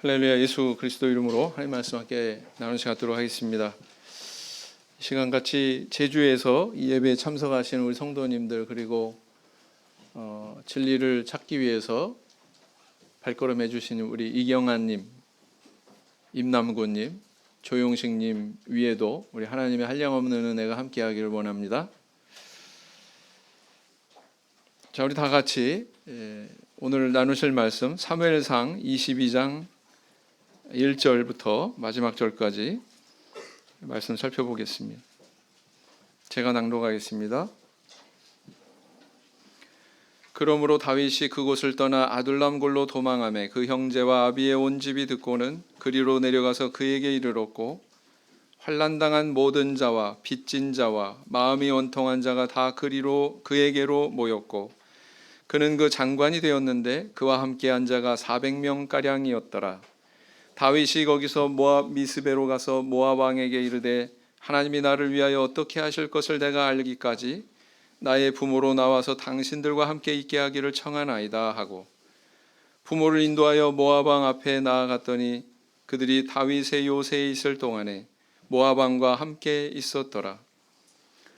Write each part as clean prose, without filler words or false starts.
할렐루야. 예수 그리스도 이름으로 하나님 말씀 함께 나누는 시간 갖도록 하겠습니다. 시간 같이 제주에서 이 예배에 참석하시는 우리 성도님들, 그리고 진리를 찾기 위해서 발걸음해 주시는 우리 이경환님, 임남구님, 조용식님 위에도 우리 하나님의 한량없는 은혜가 함께하기를 원합니다. 자, 우리 다 같이 오늘 나누실 말씀 사무엘상 22장 1절부터 마지막 절까지 말씀 살펴보겠습니다. 제가 낭독하겠습니다. 그러므로 다윗이 그곳을 떠나 아둘람 골로 도망하매 그 형제와 아비의 온 집이 듣고는 그리로 내려가서 그에게 이르렀고, 환난당한 모든 자와 빚진 자와 마음이 원통한 자가 다 그에게로 모였고, 그는 그 장관이 되었는데 그와 함께한 자가 400명가량이었더라. 다윗이 거기서 모압 미스베로 가서 모압 왕에게 이르되, 하나님이 나를 위하여 어떻게 하실 것을 내가 알기까지 나의 부모로 나와서 당신들과 함께 있게 하기를 청하나이다 하고, 부모를 인도하여 모압 왕 앞에 나아갔더니 그들이 다윗의 요새에 있을 동안에 모압 왕과 함께 있었더라.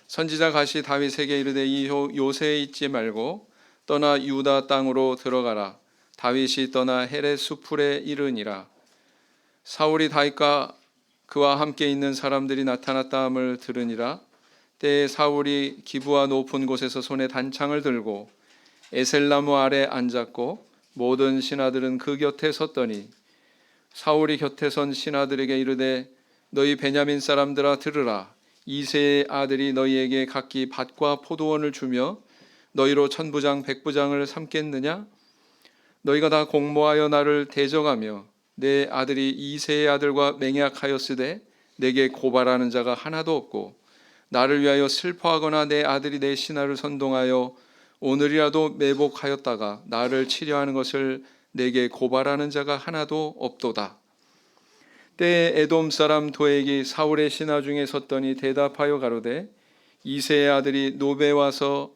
선지자 갓이 다윗에게 이르되, 이 요새에 있지 말고 떠나 유다 땅으로 들어가라. 다윗이 떠나 헤렛 수풀에 이르니라. 사울이 다윗과 그와 함께 있는 사람들이 나타났다 함을 들으니라. 때에 사울이 기브와 높은 곳에서 손에 단창을 들고 에셀나무 아래 앉았고, 모든 신하들은 그 곁에 섰더니 사울이 곁에 선 신하들에게 이르되, 너희 베냐민 사람들아 들으라. 이새의 아들이 너희에게 각기 밭과 포도원을 주며 너희로 천부장 백부장을 삼겠느냐? 너희가 다 공모하여 나를 대적하며 내 아들이 이새의 아들과 맹약하였으되 내게 고발하는 자가 하나도 없고, 나를 위하여 슬퍼하거나 내 아들이 내 신하를 선동하여 오늘이라도 매복하였다가 나를 치려하는 것을 내게 고발하는 자가 하나도 없도다. 때에 에돔 사람 도액이 사울의 신하 중에 섰더니 대답하여 가로되, 이새의 아들이 노베 와서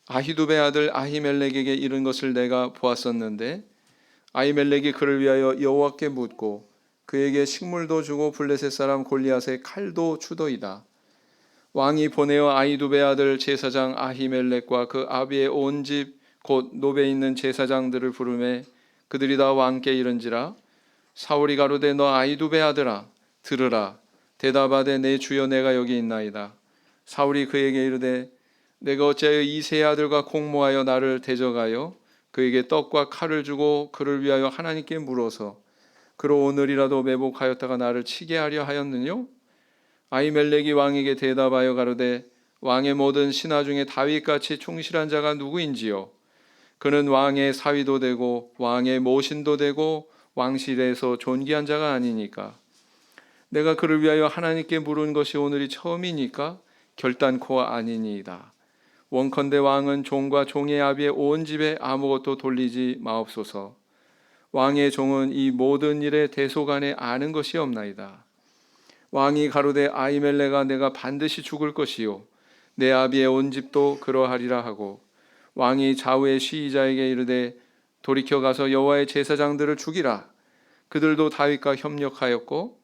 아히두베 아들 아히멜렉에게 이른 것을 내가 보았었는데, 아히멜렉이 그를 위하여 여호와께 묻고 그에게 식물도 주고 블레셋 사람 골리앗의 칼도 주더이다. 왕이 보내어 아히두베 아들 제사장 아히멜렉과 그 아비의 온 집 곧 노베에 있는 제사장들을 부르매 그들이 다 왕께 이른지라. 사울이 가로되, 너 아히두베 아들아 들으라. 대답하되, 내 주여 내가 여기 있나이다. 사울이 그에게 이르되, 내가 어찌하여 이새의 아들과 공모하여 나를 대적하여 그에게 떡과 칼을 주고 그를 위하여 하나님께 물어서 그로 오늘이라도 매복하였다가 나를 치게 하려 하였느뇨? 아히멜렉이 왕에게 대답하여 가로되, 왕의 모든 신하 중에 다윗같이 충실한 자가 누구인지요? 그는 왕의 사위도 되고 왕의 모신도 되고 왕실에서 존귀한 자가 아니니까. 내가 그를 위하여 하나님께 물은 것이 오늘이 처음이니까 결단코 아니니이다. 원컨대 왕은 종과 종의 아비의 온 집에 아무것도 돌리지 마옵소서. 왕의 종은 이 모든 일에 대소간에 아는 것이 없나이다. 왕이 가로되, 아히멜렉아 내가 반드시 죽을 것이요 내 아비의 온 집도 그러하리라 하고, 왕이 좌우의 시위자에게 이르되, 돌이켜 가서 여호와의 제사장들을 죽이라. 그들도 다윗과 협력하였고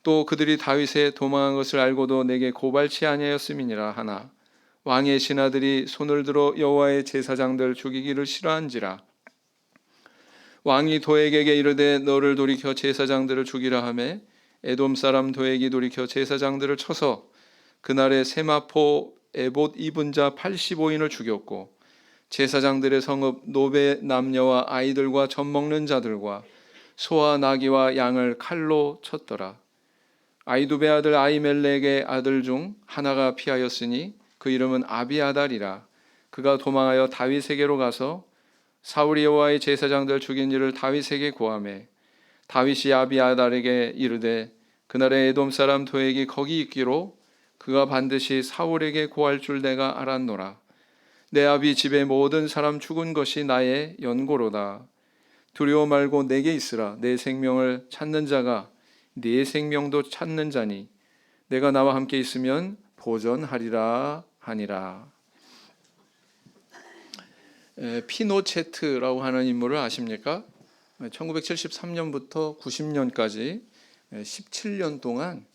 또 그들이 다윗의 도망한 것을 알고도 내게 고발치 아니하였음이니라 하나, 왕의 신하들이 손을 들어 여호와의 제사장들 죽이기를 싫어한지라. 왕이 도액에게 이르되, 너를 돌이켜 제사장들을 죽이라 하매 에돔 사람 도액이 돌이켜 제사장들을 쳐서 그날에 세마포 에봇 입은 자 85인을 죽였고, 제사장들의 성읍 노베 남녀와 아이들과 젖 먹는 자들과 소와 나귀와 양을 칼로 쳤더라. 아히두베 아들 아히멜렉의 아들 중 하나가 피하였으니 그 이름은 아비아달이라. 그가 도망하여 다윗에게로 가서 사울이 여호와의 제사장들 죽인 일을 다윗에게 고하매, 다윗이 아비아달에게 이르되, 그날에 에돔 사람 도액이 거기 있기로 그가 반드시 사울에게 고할 줄 내가 알았노라. 내 아비 집의 모든 사람 죽은 것이 나의 연고로다. 두려워 말고 내게 있으라. 내 생명을 찾는 자가 네 생명도 찾는 자니 내가 나와 함께 있으면 보전하리라 하니라. 피노체트라고 하는 인물을 아십니까? 1973년부터 90년까지 17년 동안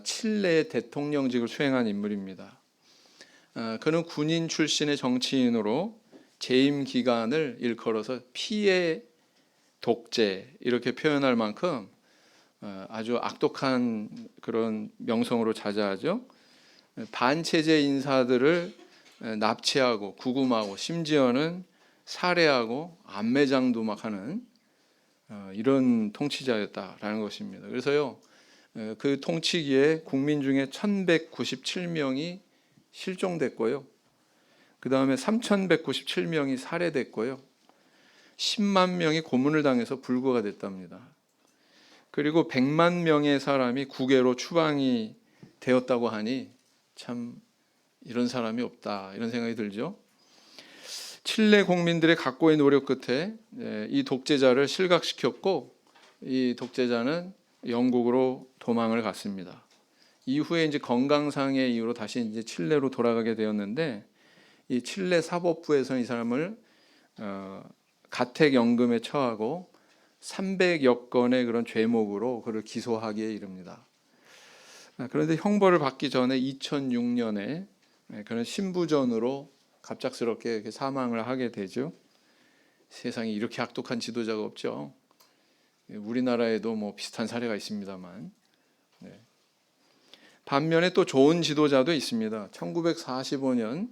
칠레의 대통령직을 수행한 인물입니다. 그는 군인 출신의 정치인으로 재임 기간을 일컬어서 피해 독재 이렇게 표현할 만큼 아주 악독한 그런 명성으로 자자하죠. 반체제 인사들을 납치하고 구금하고 심지어는 살해하고 암매장도 막 하는 이런 통치자였다라는 것입니다. 그래서요, 그 통치기에 국민 중에 1197명이 실종됐고요. 그 다음에 3197명이 살해됐고요. 10만 명이 고문을 당해서 불구가 됐답니다. 그리고 100만 명의 사람이 국외로 추방이 되었다고 하니 참 이런 사람이 없다 이런 생각이 들죠. 칠레 국민들의 각고의 노력 끝에 이 독재자를 실각시켰고 이 독재자는 영국으로 도망을 갔습니다. 이후에 이제 건강상의 이유로 다시 이제 칠레로 돌아가게 되었는데 이 칠레 사법부에서 이 사람을 가택연금에 처하고 300여 건의 그런 죄목으로 그를 기소하기에 이릅니다. 그런데 형벌을 받기 전에 2006년에 그런 신부전으로 갑작스럽게 이렇게 사망을 하게 되죠. 세상에 이렇게 악독한 지도자가 없죠. 우리나라에도 뭐 비슷한 사례가 있습니다만. 반면에 또 좋은 지도자도 있습니다. 1945년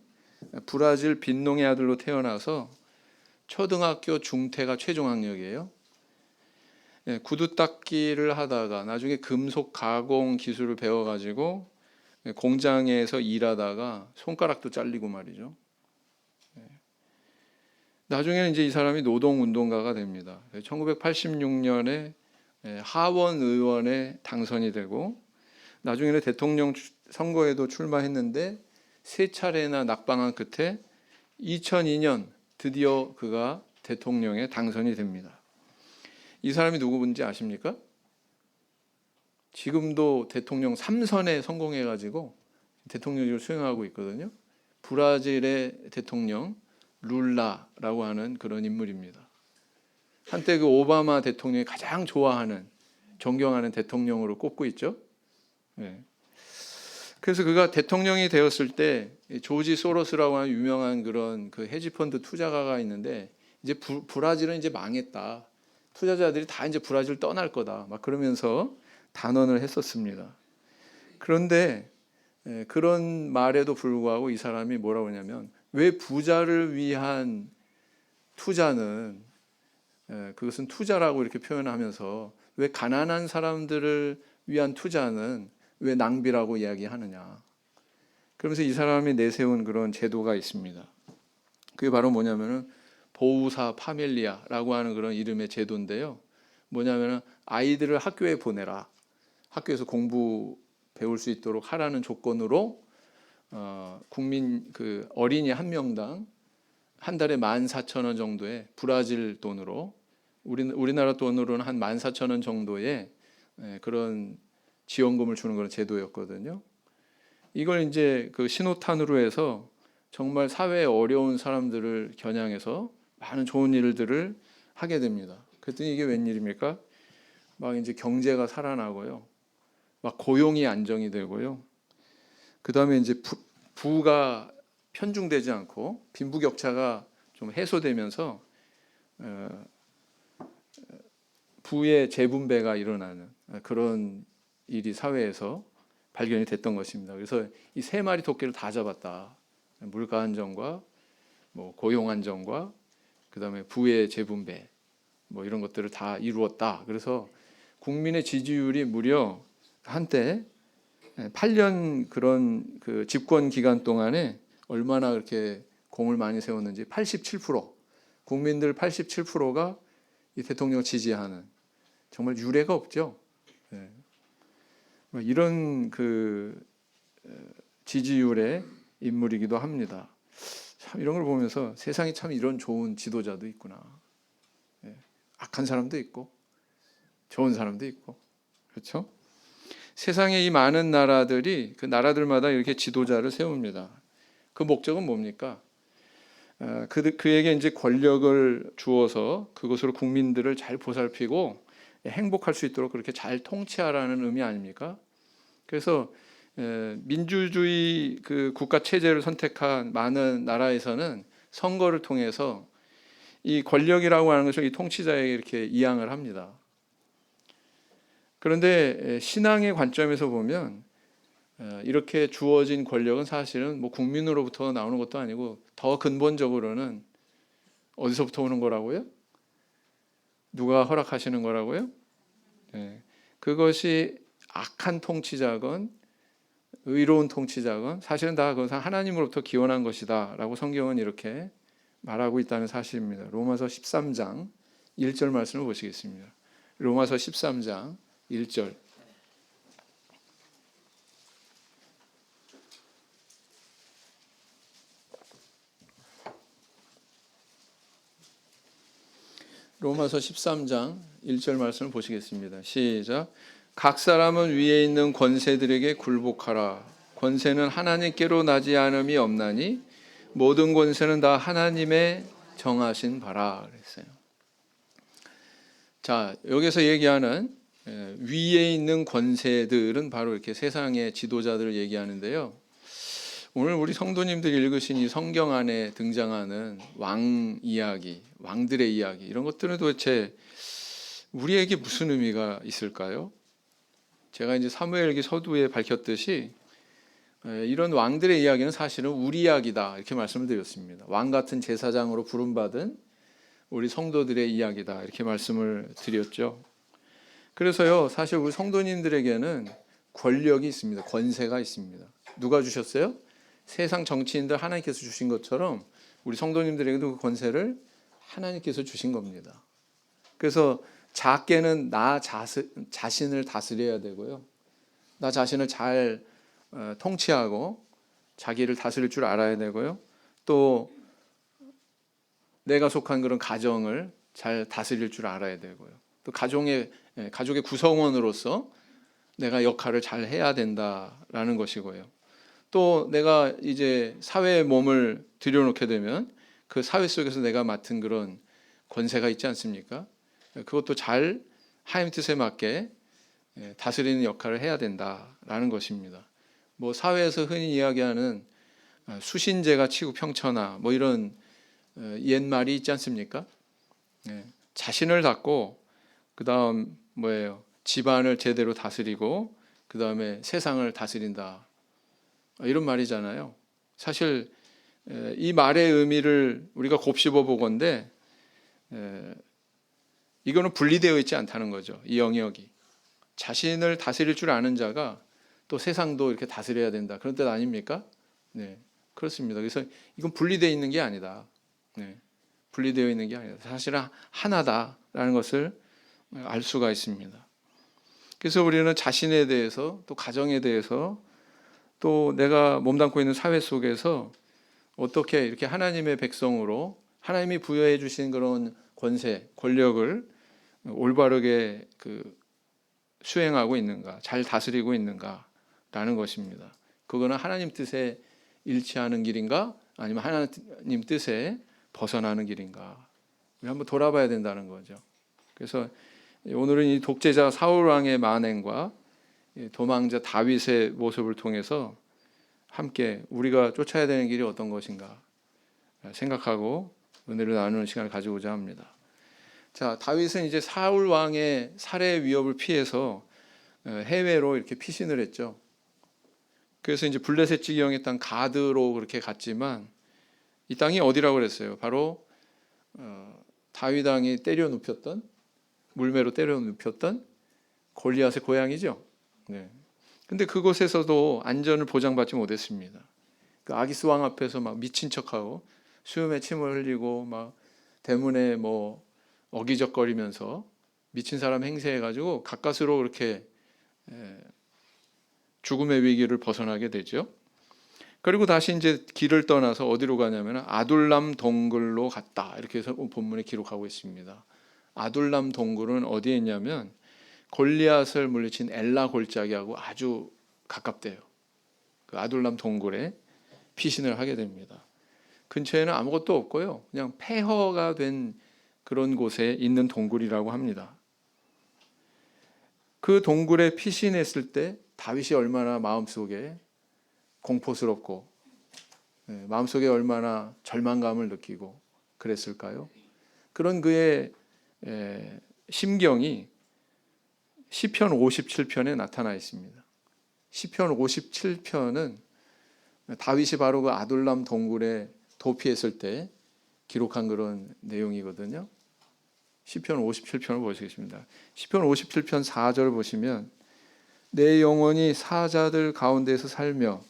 브라질 빈농의 아들로 태어나서 초등학교 중퇴가 최종 학력이에요. 구두 닦기를 하다가 나중에 금속 가공 기술을 배워가지고 공장에서 일하다가 손가락도 잘리고 말이죠. 나중에는 이제 이 사람이 노동운동가가 됩니다. 1986년에 하원 의원에 당선이 되고 나중에는 대통령 선거에도 출마했는데 세 차례나 낙방한 끝에 2002년 드디어 그가 대통령에 당선이 됩니다. 이 사람이 누구인지 아십니까? 지금도 대통령 3선에 성공해가지고 대통령직을 수행하고 있거든요. 브라질의 대통령 룰라라고 하는 그런 인물입니다. 한때 그 오바마 대통령이 가장 좋아하는 존경하는 대통령으로 꼽고 있죠. 그래서 그가 대통령이 되었을 때 조지 소로스라고 하는 유명한 그런 그 헤지펀드 투자가가 있는데 이제 브라질은 이제 망했다. 투자자들이 다 이제 브라질 떠날 거다. 막 그러면서 단언을 했었습니다. 그런데 그런 말에도 불구하고 이 사람이 뭐라고 하냐면 왜 부자를 위한 투자는 그것은 투자라고 이렇게 표현하면서 왜 가난한 사람들을 위한 투자는 왜 낭비라고 이야기하느냐. 그러면서 이 사람이 내세운 그런 제도가 있습니다. 그게 바로 뭐냐면은 보우사 파밀리아라고 하는 그런 이름의 제도인데요. 뭐냐면은 아이들을 학교에 보내라. 학교에서 공부 배울 수 있도록 하라는 조건으로 국민 그 어린이 한 명당 한 달에 14,000원 정도의 브라질 돈으로 우리나라 돈으로는 한 14,000원 정도의 그런 지원금을 주는 그런 제도였거든요. 이걸 이제 그 신호탄으로 해서 정말 사회에 어려운 사람들을 겨냥해서 많은 좋은 일들을 하게 됩니다. 그랬더니 이게 웬일입니까? 막 이제 경제가 살아나고요. 막 고용이 안정이 되고요. 그 다음에 이제 부가 편중되지 않고 빈부격차가 좀 해소되면서 부의 재분배가 일어나는 그런 일이 사회에서 발견이 됐던 것입니다. 그래서 이 세 마리 토끼를 다 잡았다. 물가 안정과 뭐 고용 안정과 그다음에 부의 재분배 뭐 이런 것들을 다 이루었다. 그래서 국민의 지지율이 무려 한때 8년 그런 그 집권 기간 동안에 얼마나 그렇게 공을 많이 세웠는지 87% 국민들 87%가 이 대통령을 지지하는 정말 유례가 없죠. 이런 그 지지율의 인물이기도 합니다. 참 이런 걸 보면서 세상에 참 이런 좋은 지도자도 있구나. 악한 사람도 있고 좋은 사람도 있고 그렇죠? 세상에 이 많은 나라들이 그 나라들마다 이렇게 지도자를 세웁니다. 그 목적은 뭡니까? 그에게 이제 권력을 주어서 그것으로 국민들을 잘 보살피고 행복할 수 있도록 그렇게 잘 통치하라는 의미 아닙니까? 그래서 민주주의 그 국가 체제를 선택한 많은 나라에서는 선거를 통해서 이 권력이라고 하는 것을 이 통치자에게 이렇게 이양을 합니다. 그런데 신앙의 관점에서 보면 이렇게 주어진 권력은 사실은 뭐 국민으로부터 나오는 것도 아니고 더 근본적으로는 어디서부터 오는 거라고요? 누가 허락하시는 거라고요? 그것이 악한 통치자건 의로운 통치자건 사실은 다 그것은 하나님으로부터 기원한 것이다 라고 성경은 이렇게 말하고 있다는 사실입니다. 로마서 13장 1절 말씀을 보시겠습니다. 로마서 13장 1절. 로마서 13장 1절 말씀을 보시겠습니다. 시작. 각 사람은 위에 있는 권세들에게 굴복하라. 권세는 하나님께로 나지 않음이 없나니 모든 권세는 다 하나님의 정하신 바라 그랬어요. 자, 여기서 얘기하는 위에 있는 권세들은 바로 이렇게 세상의 지도자들을 얘기하는데요. 오늘 우리 성도님들이 읽으신 이 성경 안에 등장하는 왕 이야기, 왕들의 이야기 이런 것들은 도대체 우리에게 무슨 의미가 있을까요? 제가 이제 사무엘기 서두에 밝혔듯이 이런 왕들의 이야기는 사실은 우리 이야기다 이렇게 말씀을 드렸습니다. 왕 같은 제사장으로 부름받은 우리 성도들의 이야기다 이렇게 말씀을 드렸죠. 그래서요 사실 우리 성도님들에게는 권력이 있습니다. 권세가 있습니다. 누가 주셨어요? 세상 정치인들 하나님께서 주신 것처럼 우리 성도님들에게도 그 권세를 하나님께서 주신 겁니다. 그래서 작게는 나 자신을 다스려야 되고요. 나 자신을 잘 통치하고 자기를 다스릴 줄 알아야 되고요. 또 내가 속한 그런 가정을 잘 다스릴 줄 알아야 되고요. 또 가족의 구성원으로서 내가 역할을 잘 해야 된다라는 것이고요. 또 내가 이제 사회에 몸을 들여놓게 되면 그 사회 속에서 내가 맡은 그런 권세가 있지 않습니까? 그것도 잘 하나님 뜻에 맞게 다스리는 역할을 해야 된다라는 것입니다. 뭐 사회에서 흔히 이야기하는 수신제가 치고 평천하 뭐 이런 옛말이 있지 않습니까? 자신을 닦고 그다음 뭐예요? 집안을 제대로 다스리고 그다음에 세상을 다스린다. 이런 말이잖아요. 사실 이 말의 의미를 우리가 곱씹어 보건대 이거는 분리되어 있지 않다는 거죠. 이 영역이. 자신을 다스릴 줄 아는 자가 또 세상도 이렇게 다스려야 된다. 그런 뜻 아닙니까? 네, 그렇습니다. 그래서 이건 분리되어 있는 게 아니다. 네, 분리되어 있는 게 아니다. 사실은 하나다라는 것을 알 수가 있습니다. 그래서 우리는 자신에 대해서 또 가정에 대해서 또 내가 몸담고 있는 사회 속에서 어떻게 이렇게 하나님의 백성으로 하나님이 부여해 주신 그런 권세, 권력을 올바르게 수행하고 있는가, 잘 다스리고 있는가라는 것입니다. 그거는 하나님 뜻에 일치하는 길인가, 아니면 하나님 뜻에 벗어나는 길인가, 우리 한번 돌아봐야 된다는 거죠. 그래서 오늘은 이 독재자 사울 왕의 만행과 도망자 다윗의 모습을 통해서 함께 우리가 쫓아야 되는 길이 어떤 것인가 생각하고 은혜를 나누는 시간을 가지고자 합니다. 자, 다윗은 이제 사울 왕의 살해 위협을 피해서 해외로 이렇게 피신을 했죠. 그래서 이제 블레셋 지경의 땅 가드로 그렇게 갔지만 이 땅이 어디라고 그랬어요? 바로 다윗 왕이 때려 눕혔던 물매로 때려 눕혔던 골리앗의 고향이죠. 네. 근데 그곳에서도 안전을 보장받지 못했습니다. 그 아기스 왕 앞에서 막 미친 척하고 수염에 침을 흘리고 막 대문에 뭐 어기적거리면서 미친 사람 행세해가지고 가까스로 그렇게 죽음의 위기를 벗어나게 되죠. 그리고 다시 이제 길을 떠나서 어디로 가냐면 아둘람 동굴로 갔다 이렇게 해서 본문에 기록하고 있습니다. 아둘람 동굴은 어디에 있냐면 골리앗을 물리친 엘라 골짜기하고 아주 가깝대요. 그 아둘람 동굴에 피신을 하게 됩니다. 근처에는 아무것도 없고요. 그냥 폐허가 된 그런 곳에 있는 동굴이라고 합니다. 그 동굴에 피신했을 때 다윗이 얼마나 마음속에 공포스럽고 마음속에 얼마나 절망감을 느끼고 그랬을까요? 그런 그의 심경이 시편 57편에 나타나 있습니다. 시편 57편은 다윗이 바로 그 아둘람 동굴에 도피했을 때 기록한 그런 내용이거든요. 시편 57편을 보시겠습니다. 시편 57편 4절을 보시면 내 영혼이 사자들 가운데서 살며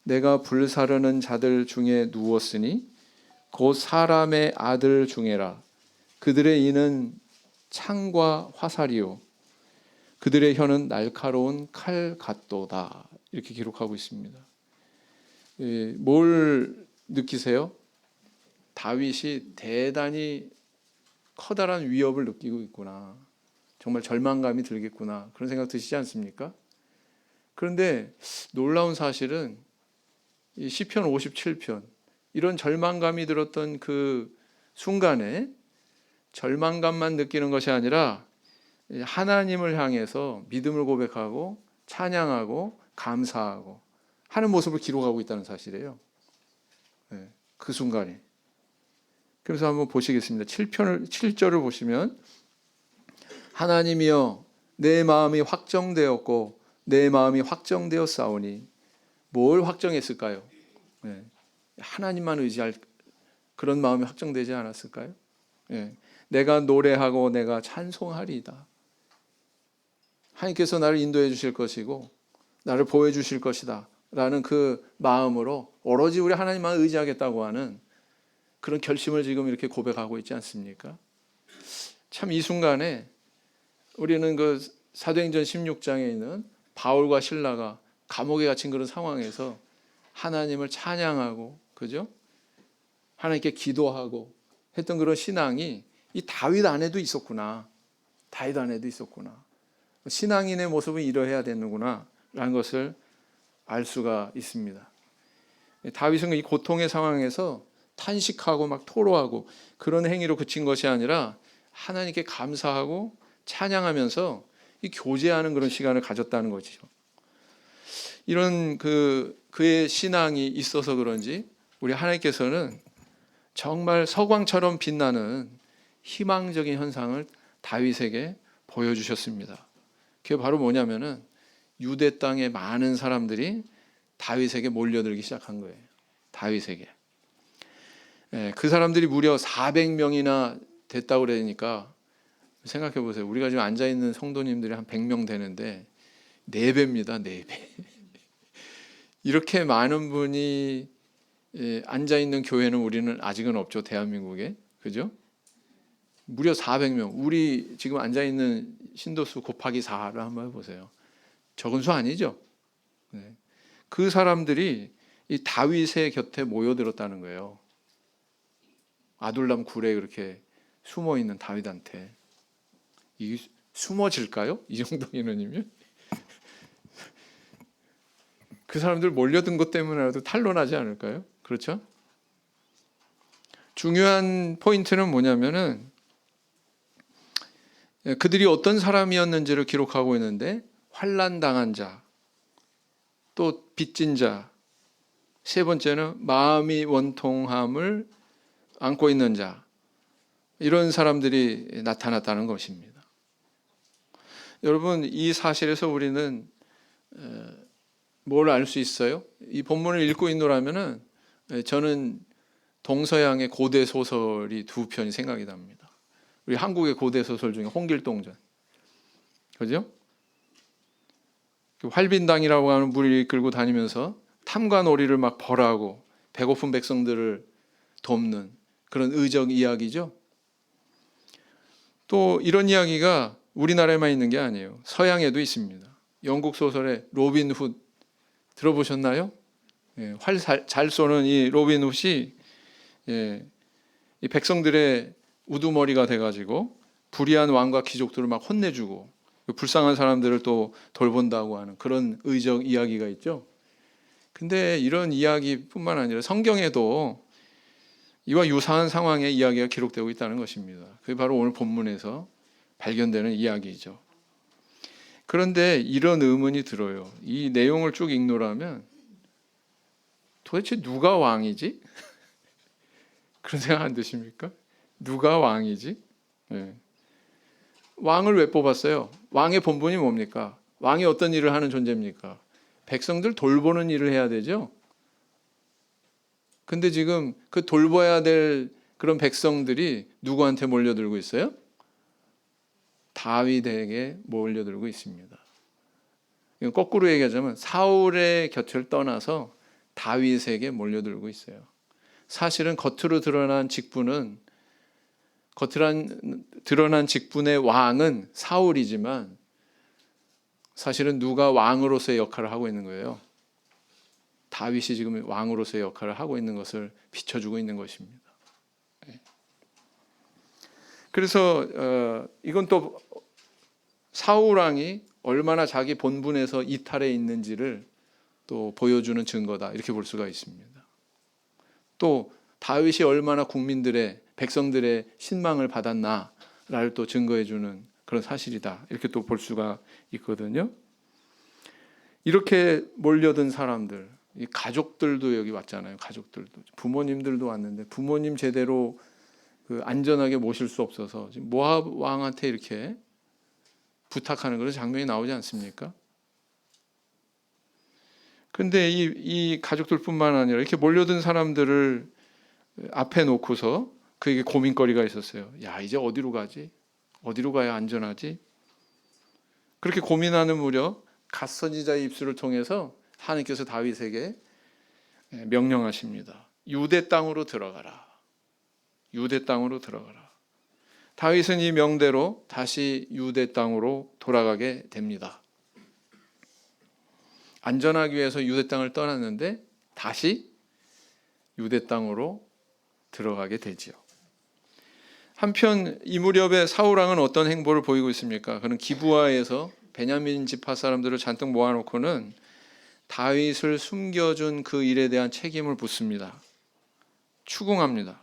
내가 불사르는 자들 중에 누웠으니 곧 사람의 아들 중에라. 그들의 이는 창과 화살이요 그들의 혀는 날카로운 칼 같도다. 이렇게 기록하고 있습니다. 뭘 느끼세요? 다윗이 대단히 커다란 위협을 느끼고 있구나. 정말 절망감이 들겠구나. 그런 생각 드시지 않습니까? 그런데 놀라운 사실은 이 시편 57편 이런 절망감이 들었던 그 순간에 절망감만 느끼는 것이 아니라 하나님을 향해서 믿음을 고백하고 찬양하고 감사하고 하는 모습을 기록하고 있다는 사실이에요. 그 순간에. 그래서 한번 보시겠습니다. 7절을 보시면 하나님이여 내 마음이 확정되었고 내 마음이 확정되었사오니 뭘 확정했을까요? 하나님만 의지할 그런 마음이 확정되지 않았을까요? 내가 노래하고 내가 찬송하리이다. 하나님께서 나를 인도해 주실 것이고 나를 보호해 주실 것이다 라는 그 마음으로 오로지 우리 하나님만 의지하겠다고 하는 그런 결심을 지금 이렇게 고백하고 있지 않습니까? 참 이 순간에 우리는 그 사도행전 16장에 있는 바울과 실라가 감옥에 갇힌 그런 상황에서 하나님을 찬양하고 그죠? 하나님께 기도하고 했던 그런 신앙이 이 다윗 안에도 있었구나. 다윗 안에도 있었구나. 신앙인의 모습은 이러해야 되는구나 라는 것을 알 수가 있습니다. 다윗은 이 고통의 상황에서 탄식하고 막 토로하고 그런 행위로 그친 것이 아니라 하나님께 감사하고 찬양하면서 이 교제하는 그런 시간을 가졌다는 거죠. 이런 그의 신앙이 있어서 그런지 우리 하나님께서는 정말 서광처럼 빛나는 희망적인 현상을 다윗에게 보여주셨습니다. 그게 바로 뭐냐면은 유대 땅의 많은 사람들이 다윗에게 몰려들기 시작한 거예요. 다윗에게. 그 사람들이 무려 400명이나 됐다고 그러니까 생각해 보세요. 우리가 지금 앉아 있는 성도님들이 한 100명 되는데 4배입니다. 4배. 이렇게 많은 분이 앉아 있는 교회는 우리는 아직은 없죠. 대한민국에. 그죠? 무려 400명. 우리 지금 앉아 있는 신도수 곱하기 4를 한번 해 보세요. 적은 수 아니죠? 그 사람들이 이 다윗의 곁에 모여들었다는 거예요. 아둘람 굴에 그렇게 숨어 있는 다윗한테. 이 숨어질까요? 이 정도 인원이면? 그 사람들 몰려든 것 때문에라도 탄로나지 않을까요? 그렇죠? 중요한 포인트는 뭐냐면은 그들이 어떤 사람이었는지를 기록하고 있는데 환난 당한 자, 또 빚진 자, 세 번째는 마음이 원통함을 안고 있는 자, 이런 사람들이 나타났다는 것입니다. 여러분, 이 사실에서 우리는 뭘 알 수 있어요? 이 본문을 읽고 있노라면은 저는 동서양의 고대 소설이 두 편이 생각이 납니다. 우리 한국의 고대 소설 중에 홍길동전, 그죠? 활빈당이라고 하는 무리를 이끌고 다니면서 탐관오리를 막 벌하고 배고픈 백성들을 돕는 그런 의적 이야기죠. 또 이런 이야기가 우리나라에만 있는 게 아니에요. 서양에도 있습니다. 영국 소설의 로빈 훗 들어보셨나요? 활 잘 쏘는 이 로빈 훗이 이 백성들의 우두머리가 돼가지고 불의한 왕과 귀족들을 막 혼내주고 불쌍한 사람들을 또 돌본다고 하는 그런 의적 이야기가 있죠. 근데 이런 이야기뿐만 아니라 성경에도 이와 유사한 상황의 이야기가 기록되고 있다는 것입니다. 그게 바로 오늘 본문에서 발견되는 이야기죠. 그런데 이런 의문이 들어요. 이 내용을 쭉 읽노라면 도대체 누가 왕이지? 그런 생각 안 드십니까? 누가 왕이지? 네. 왕을 왜 뽑았어요? 왕의 본분이 뭡니까? 왕이 어떤 일을 하는 존재입니까? 백성들 돌보는 일을 해야 되죠. 근데 지금 그 돌봐야 될 그런 백성들이 누구한테 몰려들고 있어요? 다윗에게 몰려들고 있습니다. 거꾸로 얘기하자면 사울의 곁을 떠나서 다윗에게 몰려들고 있어요. 사실은 겉으로 드러난 직분은 드러난 직분의 왕은 사울이지만 사실은 누가 왕으로서의 역할을 하고 있는 거예요? 다윗이 지금 왕으로서의 역할을 하고 있는 것을 비춰주고 있는 것입니다. 그래서 이건 또 사울 왕이 얼마나 자기 본분에서 이탈해 있는지를 또 보여주는 증거다 이렇게 볼 수가 있습니다. 또 다윗이 얼마나 국민들의 백성들의 신망을 받았나를 또 증거해주는 그런 사실이다 이렇게 또 볼 수가 있거든요. 이렇게 몰려든 사람들, 이 가족들도 여기 왔잖아요. 가족들도 부모님들도 왔는데 부모님 제대로 안전하게 모실 수 없어서 지금 모압 왕한테 이렇게 부탁하는 그런 장면이 나오지 않습니까? 그런데 이 가족들뿐만 아니라 이렇게 몰려든 사람들을 앞에 놓고서 그에게 고민거리가 있었어요. 야, 이제 어디로 가지? 어디로 가야 안전하지? 그렇게 고민하는 무렵 갓 선지자의 입술을 통해서 하나님께서 다윗에게 명령하십니다. 유대 땅으로 들어가라. 유대 땅으로 들어가라. 다윗은 이 명대로 다시 유대 땅으로 돌아가게 됩니다. 안전하기 위해서 유대 땅을 떠났는데 다시 유대 땅으로 들어가게 되지요. 한편 이 무렵에 사울 왕은 어떤 행보를 보이고 있습니까? 그는 기브아에서 베냐민 지파 사람들을 잔뜩 모아놓고는 다윗을 숨겨준 그 일에 대한 책임을 묻습니다. 추궁합니다.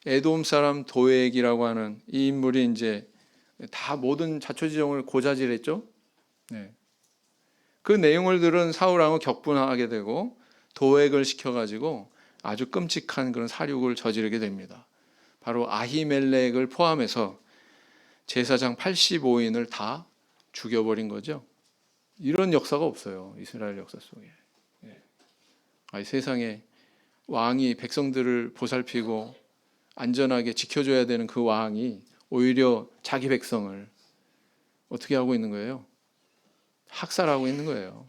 에돔 사람 도액이라고 하는 이 인물이 이제 다 모든 자초지종을 고자질했죠. 네. 그 내용을 들은 사울 왕은 격분하게 되고 도액을 시켜가지고 아주 끔찍한 그런 사륙을 저지르게 됩니다. 바로 아히멜렉을 포함해서 제사장 85인을 다 죽여버린 거죠. 이런 역사가 없어요. 이스라엘 역사 속에. 세상에 왕이 백성들을 보살피고 안전하게 지켜줘야 되는 그 왕이 오히려 자기 백성을 어떻게 하고 있는 거예요? 학살하고 있는 거예요.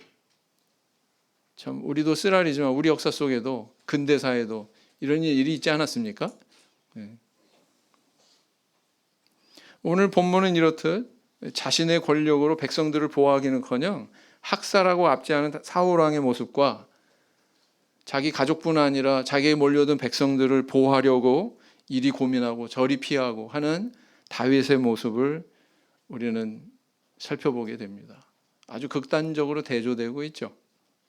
참 우리도 쓰라리지만 우리 역사 속에도 근대사에도 이런 일이 있지 않았습니까? 네. 오늘 본문은 이렇듯 자신의 권력으로 백성들을 보호하기는커녕 학살하고 압제하는 사울 왕의 모습과 자기 가족뿐 아니라 자기에 몰려든 백성들을 보호하려고 이리 고민하고 저리 피하고 하는 다윗의 모습을 우리는 살펴보게 됩니다. 아주 극단적으로 대조되고 있죠.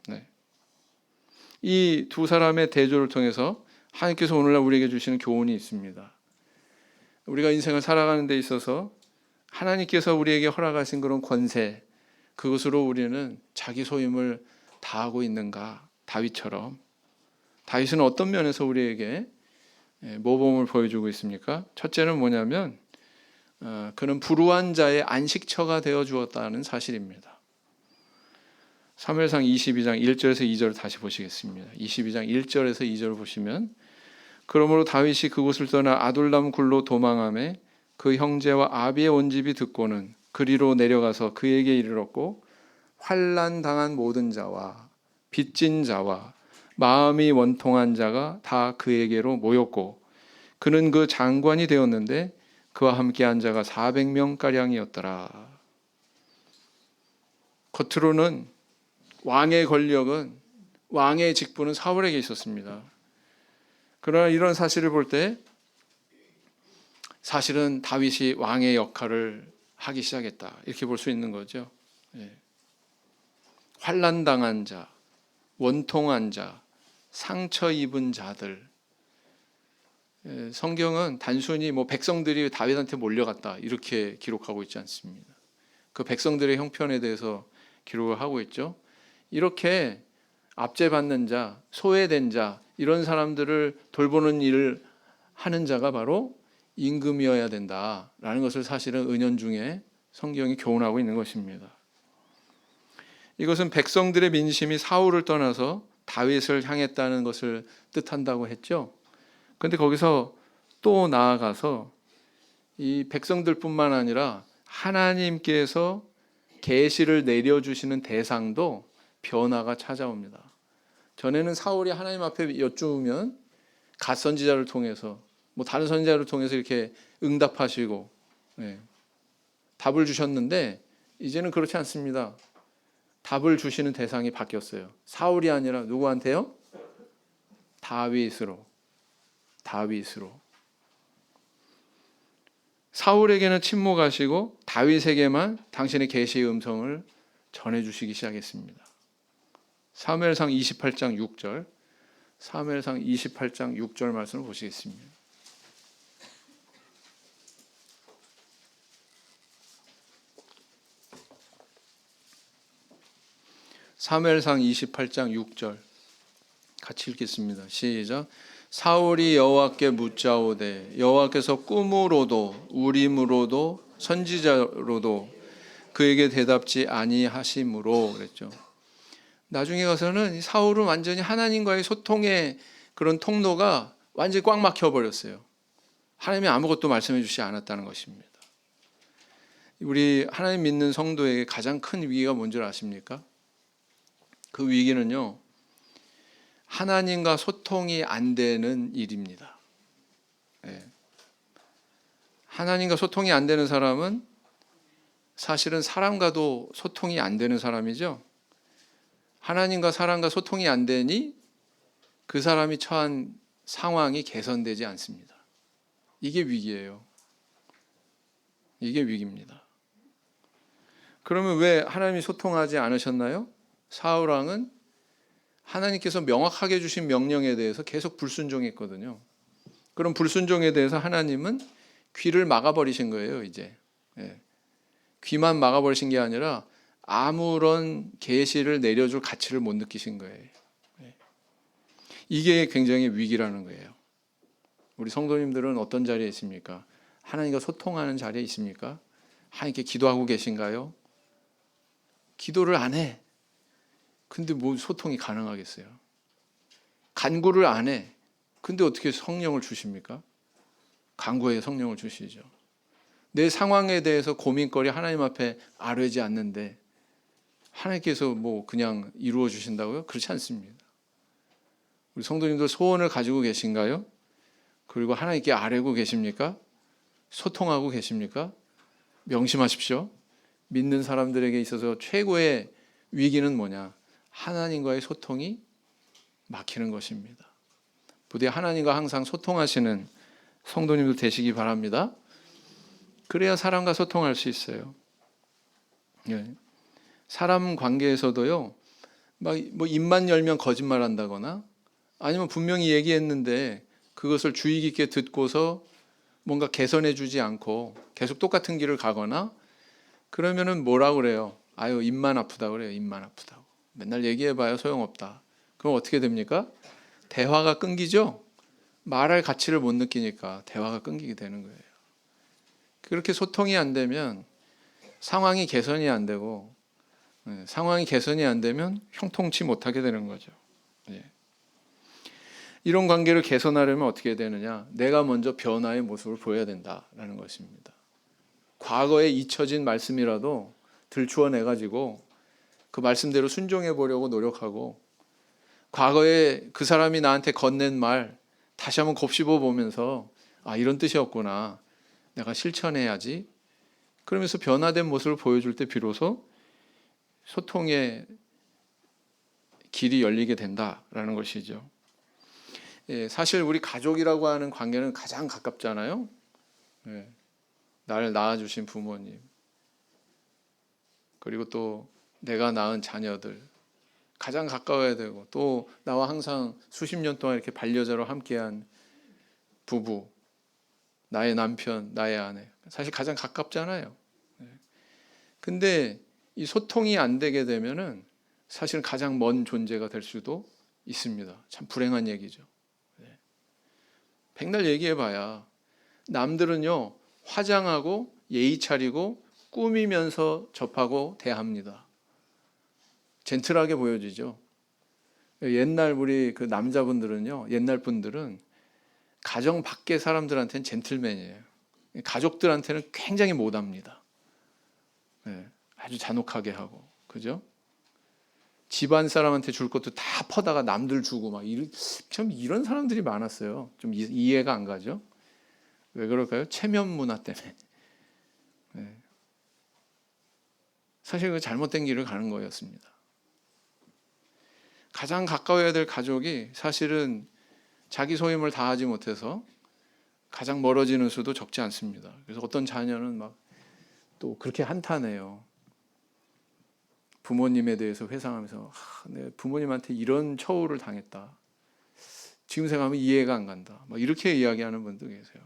네. 이 두 사람의 대조를 통해서 하나님께서 오늘날 우리에게 주시는 교훈이 있습니다. 우리가 인생을 살아가는 데 있어서 하나님께서 우리에게 허락하신 그런 권세, 그것으로 우리는 자기 소임을 다하고 있는가? 다윗처럼. 다윗은 어떤 면에서 우리에게 모범을 보여주고 있습니까? 첫째는 뭐냐면 그는 불우한 자의 안식처가 되어 주었다는 사실입니다. 사무엘상 22장 1절에서 2절을 다시 보시겠습니다. 22장 1절에서 2절을 보시면 그러므로 다윗이 그곳을 떠나 아둘람 굴로 도망하매 그 형제와 아비의 온 집이 듣고는 그리로 내려가서 그에게 이르렀고 환난 당한 모든 자와 빚진 자와 마음이 원통한 자가 다 그에게로 모였고 그는 그 장관이 되었는데 그와 함께한 자가 400명가량이었더라. 겉으로는 왕의 권력은 왕의 직분은 사울에게 있었습니다. 그러나 이런 사실을 볼 때 사실은 다윗이 왕의 역할을 하기 시작했다 이렇게 볼 수 있는 거죠. 환난당한 자, 원통한 자, 상처 입은 자들 성경은 단순히 뭐 백성들이 다윗한테 몰려갔다 이렇게 기록하고 있지 않습니다. 그 백성들의 형편에 대해서 기록을 하고 있죠. 이렇게 압제받는 자, 소외된 자, 이런 사람들을 돌보는 일을 하는 자가 바로 임금이어야 된다라는 것을 사실은 은연중에 성경이 교훈하고 있는 것입니다. 이것은 백성들의 민심이 사울을 떠나서 다윗을 향했다는 것을 뜻한다고 했죠. 그런데 거기서 또 나아가서 이 백성들뿐만 아니라 하나님께서 계시를 내려주시는 대상도 변화가 찾아옵니다. 전에는 사울이 하나님 앞에 여쭈면 갓 선지자를 통해서 뭐 다른 선지자를 통해서 이렇게 응답하시고 답을 주셨는데 이제는 그렇지 않습니다. 답을 주시는 대상이 바뀌었어요. 사울이 아니라 누구한테요? 다윗으로. 사울에게는 침묵하시고 다윗에게만 당신의 계시의 음성을 전해주시기 시작했습니다. 사무엘상 28장 6절, 사무엘상 28장 6절 말씀을 보시겠습니다. 사무엘상 28장 6절 같이 읽겠습니다. 시작. 사울이 여호와께 묻자오되 여호와께서 꿈으로도 우림으로도 선지자로도 그에게 대답지 아니하심으로 그랬죠. 나중에 가서는 사울은 완전히 하나님과의 소통의 그런 통로가 완전히 꽉 막혀 버렸어요. 하나님이 아무것도 말씀해 주시지 않았다는 것입니다. 우리 하나님 믿는 성도에게 가장 큰 위기가 뭔지 아십니까? 그 위기는요, 하나님과 소통이 안 되는 일입니다. 하나님과 소통이 안 되는 사람은 사실은 사람과도 소통이 안 되는 사람이죠. 하나님과 사람과 소통이 안 되니 그 사람이 처한 상황이 개선되지 않습니다. 이게 위기예요. 이게 위기입니다. 그러면 왜 하나님이 소통하지 않으셨나요? 사울 왕은 하나님께서 명확하게 주신 명령에 대해서 계속 불순종했거든요. 그럼 불순종에 대해서 하나님은 귀를 막아버리신 거예요. 이제 귀만 막아버리신 게 아니라 아무런 계시를 내려줄 가치를 못 느끼신 거예요. 이게 굉장히 위기라는 거예요. 우리 성도님들은 어떤 자리에 있습니까? 하나님과 소통하는 자리에 있습니까? 하나님께 기도하고 계신가요? 기도를 안 해. 근데 뭐 소통이 가능하겠어요? 간구를 안 해. 근데 어떻게 성령을 주십니까? 간구에 성령을 주시죠. 내 상황에 대해서 고민거리 하나님 앞에 아뢰지 않는데 하나님께서 뭐 그냥 이루어 주신다고요? 그렇지 않습니다. 우리 성도님들 소원을 가지고 계신가요? 그리고 하나님께 아뢰고 계십니까? 소통하고 계십니까? 명심하십시오. 믿는 사람들에게 있어서 최고의 위기는 뭐냐? 하나님과의 소통이 막히는 것입니다. 부디 하나님과 항상 소통하시는 성도님들 되시기 바랍니다. 그래야 사람과 소통할 수 있어요. 사람 관계에서도요, 막 뭐 입만 열면 거짓말한다거나 아니면 분명히 얘기했는데 그것을 주의 깊게 듣고서 뭔가 개선해주지 않고 계속 똑같은 길을 가거나 그러면은 뭐라고 그래요? 아유, 입만 아프다 그래요. 입만 아프다고. 맨날 얘기해봐야 소용없다. 그럼 어떻게 됩니까? 대화가 끊기죠? 말할 가치를 못 느끼니까 대화가 끊기게 되는 거예요. 그렇게 소통이 안 되면 상황이 개선이 안 되고 상황이 개선이 안 되면 형통치 못하게 되는 거죠. 이런 관계를 개선하려면 어떻게 되느냐? 내가 먼저 변화의 모습을 보여야 된다라는 것입니다. 과거에 잊혀진 말씀이라도 들추어내가지고 그 말씀대로 순종해 보려고 노력하고 과거에 그 사람이 나한테 건넨 말 다시 한번 곱씹어 보면서 아, 이런 뜻이었구나. 내가 실천해야지. 그러면서 변화된 모습을 보여줄 때 비로소 소통의 길이 열리게 된다라는 것이죠. 사실 우리 가족이라고 하는 관계는 가장 가깝잖아요. 나를 낳아주신 부모님, 그리고 또 내가 낳은 자녀들 가장 가까워야 되고 또 나와 항상 수십 년 동안 이렇게 반려자로 함께한 부부, 나의 남편, 나의 아내. 사실 가장 가깝잖아요. 근데 이 소통이 안 되게 되면은 사실은 가장 먼 존재가 될 수도 있습니다. 참 불행한 얘기죠. 백날 얘기해봐야 남들은요 화장하고 예의 차리고 꾸미면서 접하고 대합니다. 젠틀하게 보여지죠. 옛날 우리 그 남자분들은요, 옛날 분들은 가정 밖의 사람들한테는 젠틀맨이에요. 가족들한테는 굉장히 못합니다. 아주 잔혹하게 하고, 그죠? 집안 사람한테 줄 것도 다 퍼다가 남들 주고 참 이런 사람들이 많았어요. 좀 이해가 안 가죠? 왜 그럴까요? 체면 문화 때문에. 사실 그 잘못된 길을 가는 거였습니다. 가장 가까워야 될 가족이 사실은 자기 소임을 다하지 못해서 가장 멀어지는 수도 적지 않습니다. 그래서 어떤 자녀는 막 또 그렇게 한탄해요. 부모님에 대해서 회상하면서 내 부모님한테 이런 처우를 당했다. 지금 생각하면 이해가 안 간다. 막 이렇게 이야기하는 분도 계세요.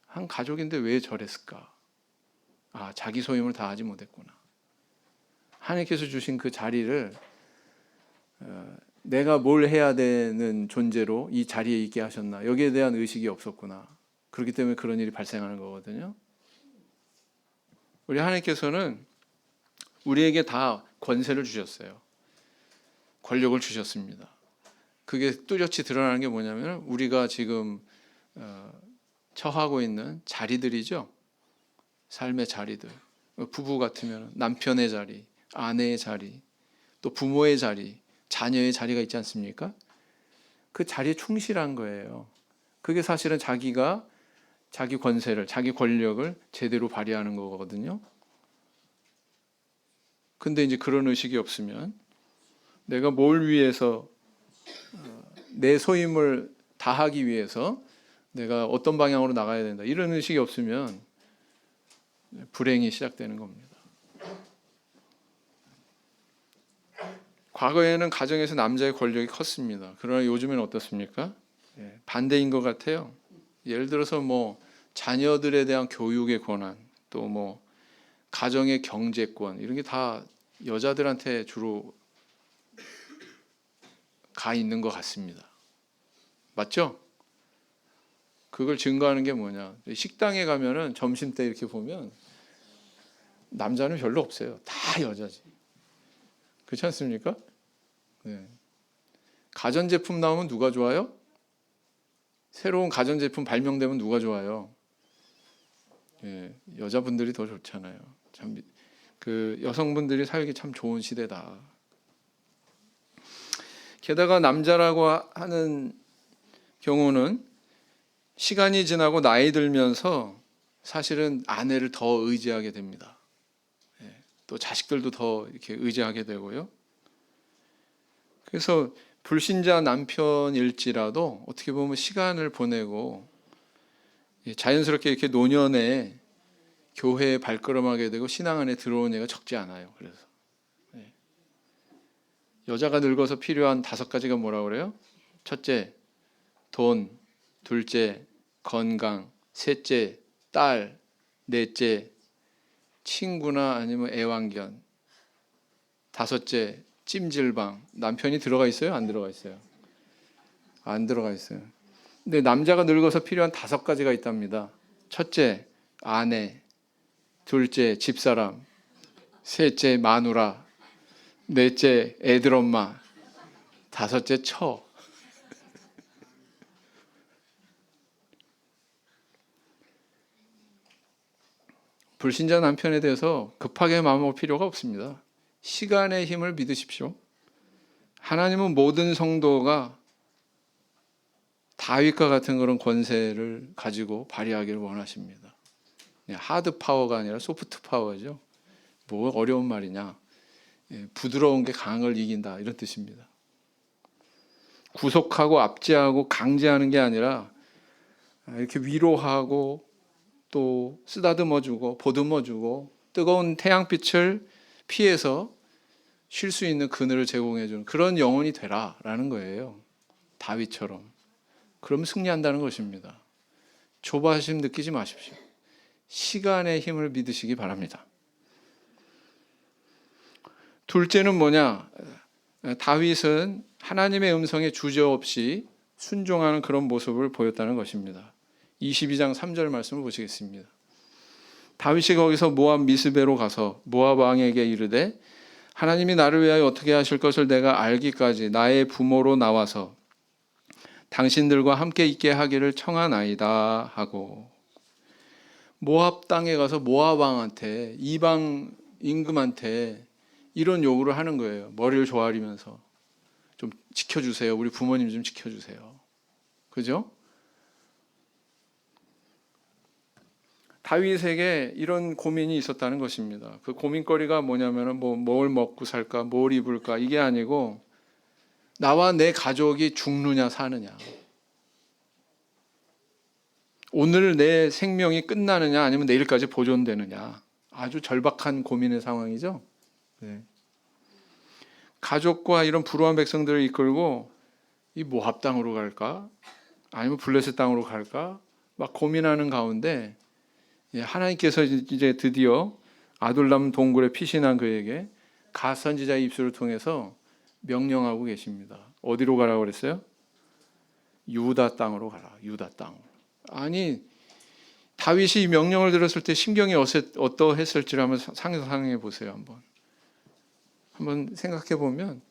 한 가족인데 왜 저랬을까? 자기 소임을 다하지 못했구나. 하나님께서 주신 그 자리를 내가 뭘 해야 되는 존재로 이 자리에 있게 하셨나. 여기에 대한 의식이 없었구나. 그렇기 때문에 그런 일이 발생하는 거거든요. 우리 하나님께서는 우리에게 다 권세를 주셨어요. 권력을 주셨습니다. 그게 뚜렷이 드러나는 게 뭐냐면 우리가 지금 처하고 있는 자리들이죠. 삶의 자리들. 부부 같으면 남편의 자리, 아내의 자리, 또 부모의 자리, 자녀의 자리가 있지 않습니까? 그 자리에 충실한 거예요. 그게 사실은 자기가 자기 권세를, 자기 권력을 제대로 발휘하는 거거든요. 근데 이제 그런 의식이 없으면 내가 뭘 위해서 내 소임을 다하기 위해서 내가 어떤 방향으로 나가야 된다. 이런 의식이 없으면 불행이 시작되는 겁니다. 과거에는 가정에서 남자의 권력이 컸습니다. 그러나 요즘에는 어떻습니까? 반대인 것 같아요. 예를 들어서 자녀들에 대한 교육의 권한, 또 가정의 경제권 이런 게 다 여자들한테 주로 가 있는 것 같습니다. 맞죠? 그걸 증거하는 게 뭐냐? 식당에 가면은 점심 때 이렇게 보면 남자는 별로 없어요. 다 여자지. 그렇지 않습니까? 가전제품 나오면 누가 좋아요? 새로운 가전제품 발명되면 누가 좋아요? 여자분들이 더 좋잖아요. 참, 그 여성분들이 살기 참 좋은 시대다. 게다가 남자라고 하는 경우는 시간이 지나고 나이 들면서 사실은 아내를 더 의지하게 됩니다. 또 자식들도 더 이렇게 의지하게 되고요. 그래서 불신자 남편일지라도 어떻게 보면 시간을 보내고 자연스럽게 이렇게 노년에 교회에 발걸음하게 되고 신앙 안에 들어온 애가 적지 않아요. 그래서 여자가 늙어서 필요한 5가지가 뭐라고 그래요? 첫째, 돈. 둘째, 건강. 셋째, 딸. 넷째, 친구나 아니면 애완견. 5째, 찜질방. 남편이 들어가 있어요? 안 들어가 있어요? 안 들어가 있어요. 근데 남자가 늙어서 필요한 5가지가 있답니다. 첫째, 아내. 둘째, 집사람. 셋째, 마누라. 넷째, 애들 엄마. 5째, 처. 불신자 남편에 대해서 급하게 마음먹을 필요가 없습니다. 시간의 힘을 믿으십시오. 하나님은 모든 성도가 다윗과 같은 그런 권세를 가지고 발휘하기를 원하십니다. 하드 파워가 아니라 소프트 파워죠. 뭐 어려운 말이냐. 부드러운 게 강한 걸 이긴다 이런 뜻입니다. 구속하고 압제하고 강제하는 게 아니라 이렇게 위로하고 또 쓰다듬어주고 보듬어주고 뜨거운 태양빛을 피해서 쉴 수 있는 그늘을 제공해주는 그런 영혼이 되라라는 거예요. 다윗처럼. 그러면 승리한다는 것입니다. 조바심 느끼지 마십시오. 시간의 힘을 믿으시기 바랍니다. 둘째는 뭐냐? 다윗은 하나님의 음성에 주저없이 순종하는 그런 모습을 보였다는 것입니다. 22장 3절 말씀을 보시겠습니다. 다윗이 거기서 모압 미스베로 가서 모압 왕에게 이르되 하나님이 나를 위하여 어떻게 하실 것을 내가 알기까지 나의 부모로 나와서 당신들과 함께 있게 하기를 청하나이다 하고, 모압 땅에 가서 모압 왕한테, 이방 임금한테 이런 요구를 하는 거예요. 머리를 조아리면서 좀 지켜주세요. 우리 부모님 좀 지켜주세요. 그죠? 다윗에게 이런 고민이 있었다는 것입니다. 그 고민거리가 뭐냐면은 뭘 먹고 살까, 뭘 입을까, 이게 아니고 나와 내 가족이 죽느냐 사느냐, 오늘 내 생명이 끝나느냐 아니면 내일까지 보존되느냐, 아주 절박한 고민의 상황이죠. 네. 가족과 이런 불우한 백성들을 이끌고 이 모압 땅으로 갈까 아니면 블레셋 땅으로 갈까 막 고민하는 가운데 하나님께서 이제 드디어 아둘람 동굴에 피신한 그에게 갓 선지자의 입술을 통해서 명령하고 계십니다. 어디로 가라고 그랬어요? 유다 땅으로 가라. 유다 땅. 아니, 다윗이 이 명령을 들었을 때 심경이 어떠했을지를 한번 상상해 보세요. 한번 생각해 보면,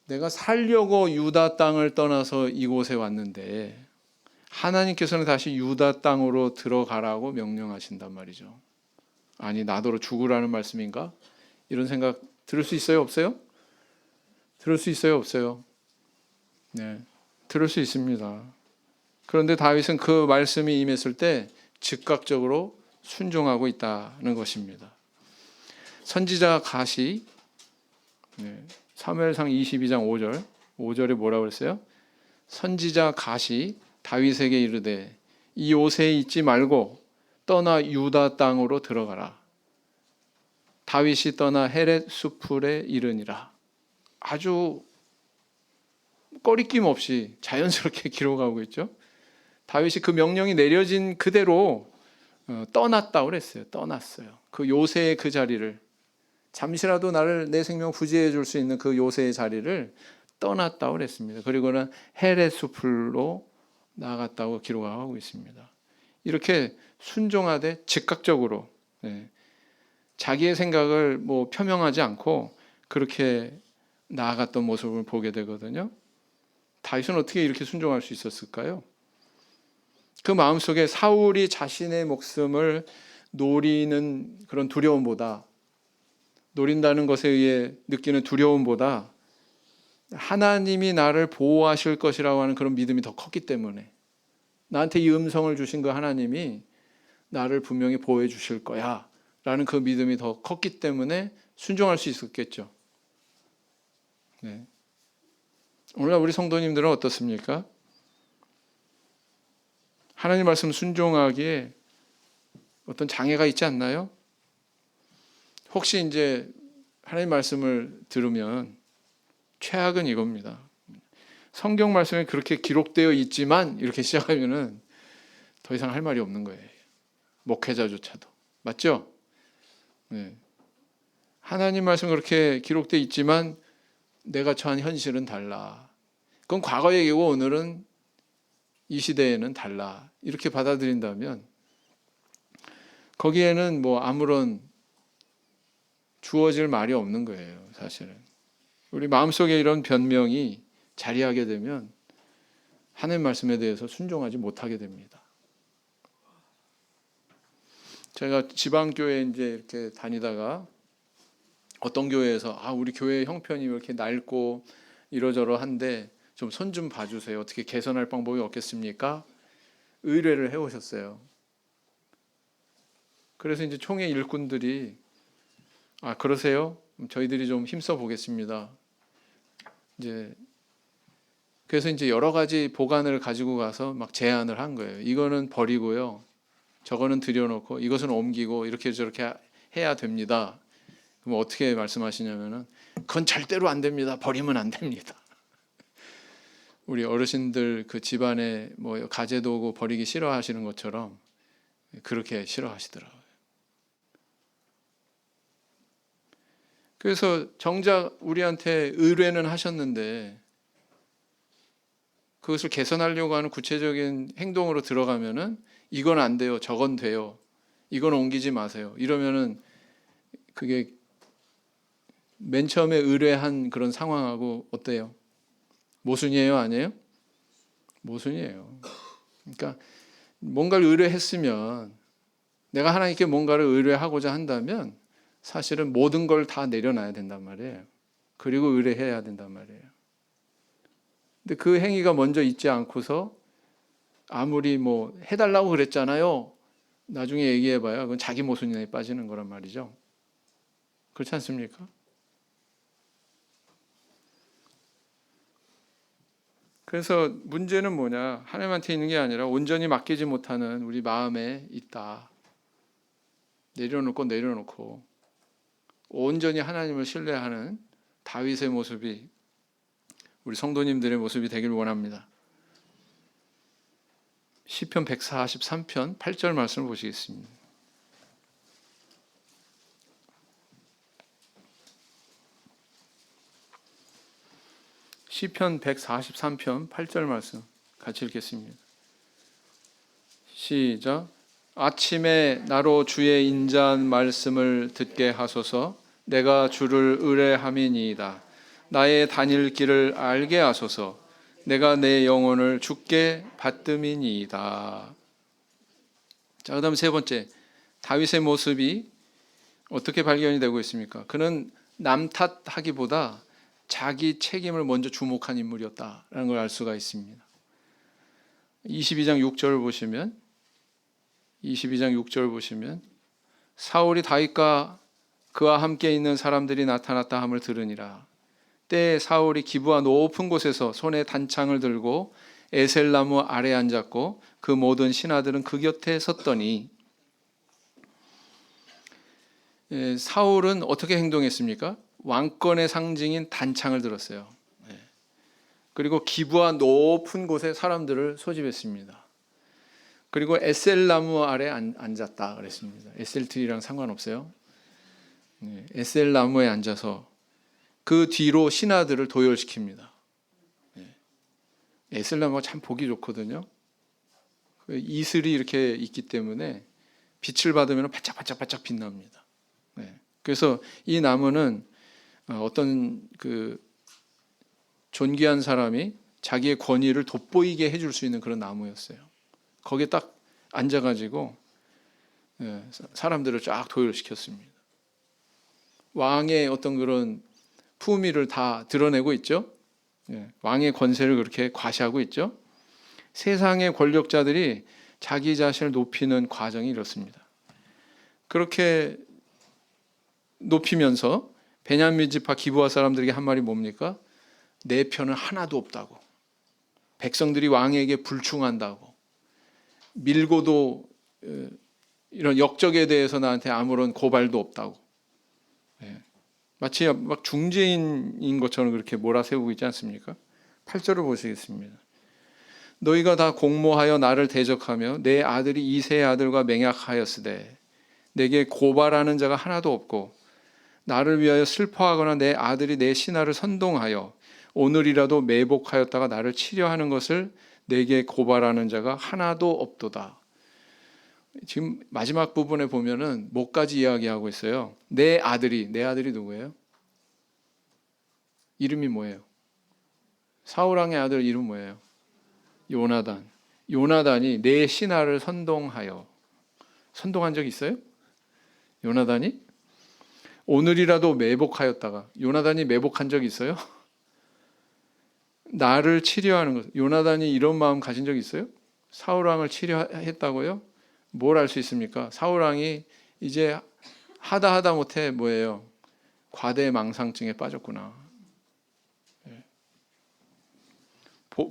내가 살려고 유다 땅을 떠나서 이곳에 왔는데 하나님께서는 다시 유다 땅으로 들어가라고 명령하신단 말이죠. 아니, 나더러 죽으라는 말씀인가? 이런 생각 들을 수 있어요? 없어요? 들을 수 있어요? 없어요? 네, 들을 수 있습니다. 그런데 다윗은 그 말씀이 임했을 때 즉각적으로 순종하고 있다는 것입니다. 선지자 갓이 사무엘상 22장 5절에 뭐라고 그랬어요? 선지자 갓이 다윗에게 이르되 이 옷에 있지 말고 떠나 유다 땅으로 들어가라. 다윗이 떠나 헤렛 수풀에 이르니라. 아주 꺼리낌 없이 자연스럽게 기록하고 있죠. 다윗이 그 명령이 내려진 그대로 떠났다고 그랬어요. 떠났어요. 그 요새의 그 자리를, 잠시라도 내 생명 부지해 줄 수 있는 그 요새의 자리를 떠났다고 그랬습니다. 그리고는 헤렛 수풀로 나아갔다고 기록하고 있습니다. 이렇게 순종하되 즉각적으로 자기의 생각을 표명하지 않고 그렇게 나아갔던 모습을 보게 되거든요. 다윗은 어떻게 이렇게 순종할 수 있었을까요? 그 마음속에 사울이 자신의 목숨을 노리는 그런 두려움보다, 노린다는 것에 의해 느끼는 두려움보다 하나님이 나를 보호하실 것이라고 하는 그런 믿음이 더 컸기 때문에, 나한테 이 음성을 주신 그 하나님이 나를 분명히 보호해 주실 거야 라는 그 믿음이 더 컸기 때문에 순종할 수 있었겠죠. 네. 오늘날 우리 성도님들은 어떻습니까? 하나님 말씀 순종하기에 어떤 장애가 있지 않나요? 혹시 이제 하나님 말씀을 들으면 최악은 이겁니다. 성경 말씀에 그렇게 기록되어 있지만 이렇게 시작하면은 더 이상 할 말이 없는 거예요. 목회자조차도. 맞죠? 네. 하나님 말씀 그렇게 기록되어 있지만 내가 처한 현실은 달라. 그건 과거 얘기고 오늘은 이 시대에는 달라. 이렇게 받아들인다면 거기에는 아무런 주어질 말이 없는 거예요. 사실은. 우리 마음속에 이런 변명이 자리하게 되면 하나님 말씀에 대해서 순종하지 못하게 됩니다. 제가 지방교회에 이제 이렇게 다니다가 어떤 교회에서 우리 교회 형편이 이렇게 낡고 이러저러한데 좀 손 좀 봐주세요. 어떻게 개선할 방법이 없겠습니까? 의뢰를 해오셨어요. 그래서 이제 총회 일꾼들이 그러세요? 저희들이 좀 힘써 보겠습니다. 그래서 이제 여러 가지 보관을 가지고 가서 막 제안을 한 거예요. 이거는 버리고요, 저거는 들여놓고 이것은 옮기고 이렇게 저렇게 해야 됩니다. 그럼 어떻게 말씀하시냐면은 그건 절대로 안 됩니다. 버리면 안 됩니다. 우리 어르신들 그 집안에 뭐 가재도구 버리기 싫어하시는 것처럼 그렇게 싫어하시더라고요. 그래서 정작 우리한테 의뢰는 하셨는데 그것을 개선하려고 하는 구체적인 행동으로 들어가면은 이건 안 돼요, 저건 돼요, 이건 옮기지 마세요 이러면은 그게 맨 처음에 의뢰한 그런 상황하고 어때요? 모순이에요, 아니에요? 모순이에요. 그러니까 뭔가를 의뢰했으면, 내가 하나님께 뭔가를 의뢰하고자 한다면 사실은 모든 걸 다 내려놔야 된단 말이에요. 그리고 의뢰해야 된단 말이에요. 근데 그 행위가 먼저 있지 않고서 아무리 뭐 해달라고 그랬잖아요, 나중에 얘기해봐야 그건 자기 모순에 빠지는 거란 말이죠. 그렇지 않습니까? 그래서 문제는 뭐냐, 하나님한테 있는 게 아니라 온전히 맡기지 못하는 우리 마음에 있다. 내려놓고 온전히 하나님을 신뢰하는 다윗의 모습이 우리 성도님들의 모습이 되길 원합니다. 시편 143편 8절 말씀을 보시겠습니다. 시편 143편 8절 말씀 같이 읽겠습니다. 시작. 아침에 나로 주의 인자한 말씀을 듣게 하소서. 내가 주를 의뢰함이니이다. 나의 다닐 길을 알게 하소서. 내가 내 영혼을 주께 받음이니이다. 자, 그다음 세 번째, 다윗의 모습이 어떻게 발견이 되고 있습니까? 그는 남 탓하기보다 자기 책임을 먼저 주목한 인물이었다라는 걸 알 수가 있습니다. 22장 6절을 보시면 22장 6절 보시면 사울이 다윗과 그와 함께 있는 사람들이 나타났다 함을 들으니라. 때에 사울이 기브아 높은 곳에서 손에 단창을 들고 에셀나무 아래 앉았고 그 모든 신하들은 그 곁에 섰더니, 사울은 어떻게 행동했습니까? 왕권의 상징인 단창을 들었어요. 그리고 기브아 높은 곳에 사람들을 소집했습니다. 그리고 에셀나무 아래 앉았다 그랬습니다. 에셀트리랑 상관없어요. 에셀나무에 앉아서 그 뒤로 신하들을 도열시킵니다. 에셀나무가 참 보기 좋거든요. 이슬이 이렇게 있기 때문에 빛을 받으면 반짝반짝 빛납니다. 그래서 이 나무는 어떤 그 존귀한 사람이 자기의 권위를 돋보이게 해줄 수 있는 그런 나무였어요. 거기에 딱 앉아가지고 사람들을 쫙 도열시켰습니다. 왕의 어떤 그런 품위를 다 드러내고 있죠. 왕의 권세를 그렇게 과시하고 있죠. 세상의 권력자들이 자기 자신을 높이는 과정이 이렇습니다. 그렇게 높이면서 베냐민 지파 기브아 사람들에게 한 말이 뭡니까? 내 편은 하나도 없다고. 백성들이 왕에게 불충한다고. 밀고도 이런 역적에 대해서 나한테 아무런 고발도 없다고. 마치 막 중재인인 것처럼 그렇게 몰아세우고 있지 않습니까? 8절을 보시겠습니다. 너희가 다 공모하여 나를 대적하며 내 아들이 이새의 아들과 맹약하였으되 내게 고발하는 자가 하나도 없고 나를 위하여 슬퍼하거나 내 아들이 내 신하를 선동하여 오늘이라도 매복하였다가 나를 치려하는 것을 내게 고발하는 자가 하나도 없도다. 지금 마지막 부분에 보면은 뭐까지 이야기하고 있어요? 내 아들이 누구예요? 이름이 뭐예요? 사울왕의 아들 이름 뭐예요? 요나단. 요나단이 내 신하를 선동한 적 있어요? 요나단이? 오늘이라도 매복하였다가, 요나단이 매복한 적 있어요? 나를 치려하는 것. 요나단이 이런 마음 가진 적 있어요? 사울왕을 치려했다고요? 뭘 알 수 있습니까? 사울왕이 이제 하다 못해 뭐예요? 과대망상증에 빠졌구나.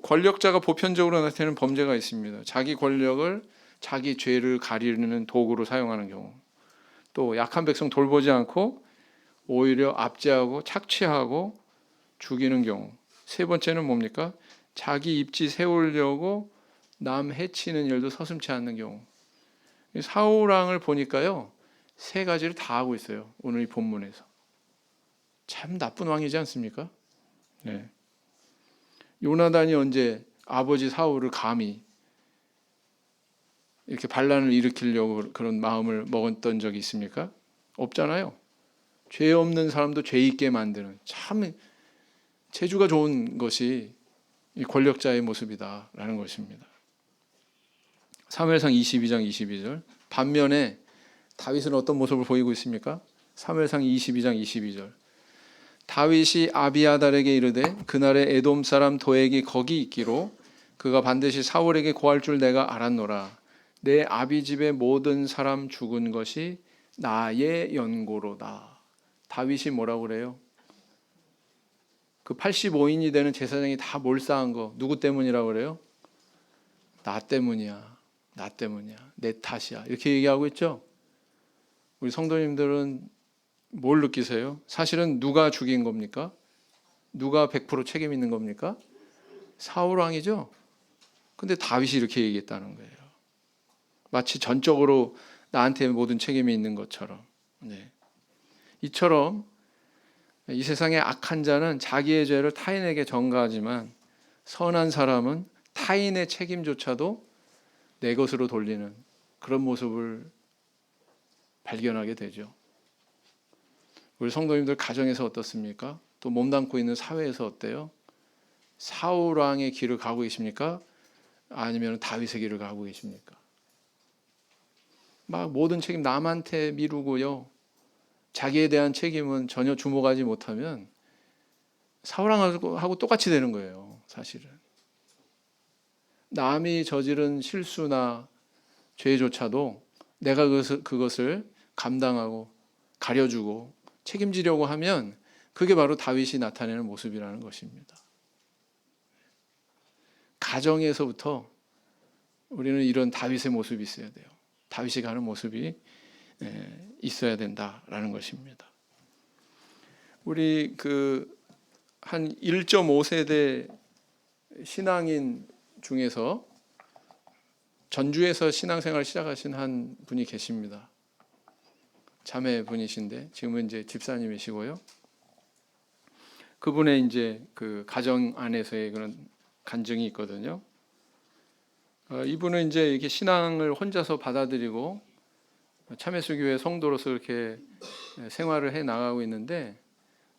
권력자가 보편적으로 나타내는 범죄가 있습니다. 자기 권력을 자기 죄를 가리는 도구로 사용하는 경우, 또 약한 백성 돌보지 않고 오히려 압제하고 착취하고 죽이는 경우. 세 번째는 뭡니까? 자기 입지 세우려고 남 해치는 일도 서슴지 않는 경우. 사울 왕을 보니까요, 세 가지를 다 하고 있어요. 오늘 이 본문에서. 참 나쁜 왕이지 않습니까? 네. 요나단이 언제 아버지 사울을 감히 이렇게 반란을 일으키려고 그런 마음을 먹었던 적이 있습니까? 없잖아요. 죄 없는 사람도 죄 있게 만드는, 참 재주가 좋은 것이 이 권력자의 모습이다라는 것입니다. 사무엘상 22장 22절. 반면에 다윗은 어떤 모습을 보이고 있습니까? 사무엘상 22장 22절. 다윗이 아비아달에게 이르되 그날에 에돔 사람 도액이 거기 있기로 그가 반드시 사울에게 고할 줄 내가 알았노라. 내 아비 집의 모든 사람 죽은 것이 나의 연고로다. 다윗이 뭐라고 그래요? 그 85인이 되는 제사장이 다 몰사한 거 누구 때문이라고 그래요? 나 때문이야. 나 때문이야. 내 탓이야. 이렇게 얘기하고 있죠. 우리 성도님들은 뭘 느끼세요? 사실은 누가 죽인 겁니까? 누가 100% 책임 있는 겁니까? 사울 왕이죠. 근데 다윗이 이렇게 얘기했다는 거예요. 마치 전적으로 나한테 모든 책임이 있는 것처럼. 네. 이처럼 이 세상의 악한 자는 자기의 죄를 타인에게 전가하지만 선한 사람은 타인의 책임조차도 내 것으로 돌리는 그런 모습을 발견하게 되죠. 우리 성도님들 가정에서 어떻습니까? 또 몸담고 있는 사회에서 어때요? 사울 왕의 길을 가고 계십니까? 아니면 다윗의 길을 가고 계십니까? 막 모든 책임 남한테 미루고요. 자기에 대한 책임은 전혀 주목하지 못하면 사울 왕하고 똑같이 되는 거예요. 사실은. 남이 저지른 실수나 죄조차도 내가 그것을 감당하고 가려주고 책임지려고 하면 그게 바로 다윗이 나타내는 모습이라는 것입니다. 가정에서부터 우리는 이런 다윗의 모습이 있어야 돼요. 다윗이 가는 모습이 있어야 된다라는 것입니다. 우리 한 1.5세대 신앙인 중에서 전주에서 신앙생활을 시작하신 한 분이 계십니다. 자매분이신데 지금은 이제 집사님이시고요. 그분의 이제 그 가정 안에서의 그런 간증이 있거든요. 이분은 이제 이렇게 신앙을 혼자서 받아들이고 참예수교회 성도로서 이렇게 생활을 해 나가고 있는데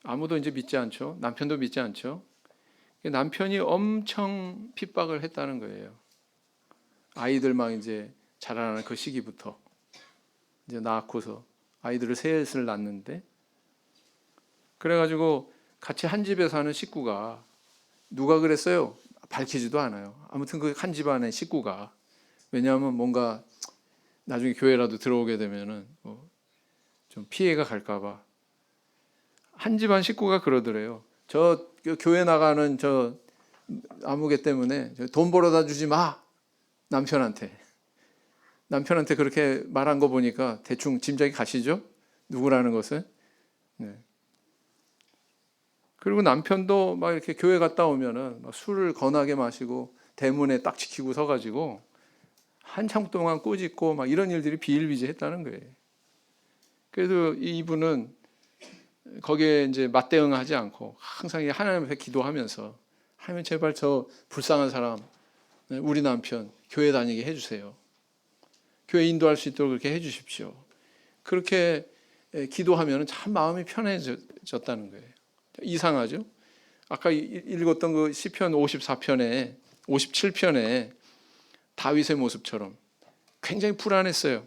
아무도 이제 믿지 않죠. 남편도 믿지 않죠. 남편이 엄청 핍박을 했다는 거예요. 아이들 막 이제 자라나는 그 시기부터 이제 낳고서 아이들을 셋을 낳는데 그래가지고 같이 한 집에 사는 식구가 누가 그랬어요? 밝히지도 않아요. 아무튼 그 한 집안의 식구가 왜냐하면 뭔가 나중에 교회라도 들어오게 되면은 좀 피해가 갈까봐 한 집안 식구가 그러더래요. 저 교회 나가는 저 아무개 때문에 돈 벌어다 주지 마 남편한테 그렇게 말한 거 보니까 대충 짐작이 가시죠? 누구라는 것은. 네. 그리고 남편도 막 이렇게 교회 갔다 오면은 막 술을 거나게 마시고 대문에 딱 지키고 서가지고 한참 동안 꾸짖고 막 이런 일들이 비일비재했다는 거예요. 그래도 이분은 거기에 이제 맞대응하지 않고 항상 하나님 앞에 기도하면서 하나님 제발 저 불쌍한 사람 우리 남편 교회 다니게 해주세요. 교회 인도할 수 있도록 그렇게 해주십시오. 그렇게 기도하면 참 마음이 편해졌다는 거예요. 이상하죠? 아까 읽었던 그 시편 54편에 57편에 다윗의 모습처럼 굉장히 불안했어요.